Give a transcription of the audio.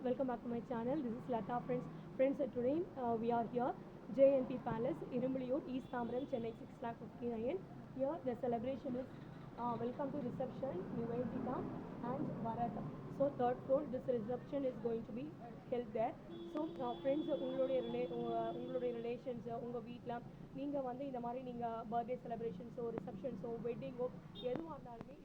welcome back to my channel. This is Lata friends. Today we are here, JNP Palace, Irumbaliyur, East Thamram, Chennai 6,59. Here the celebration is welcome to reception, Nivedita and Bharat. So third floor, this reception is going to be held there. So friends, உங்களுடைய relations உங்கள் வீட்டில் நீங்கள் வந்து இந்த மாதிரி நீங்கள் birthday செலிப்ரேஷன்ஸோ ரிசப்ஷன்ஸோ வெட்டிங்கோ எதுவாக இருந்தாலுமே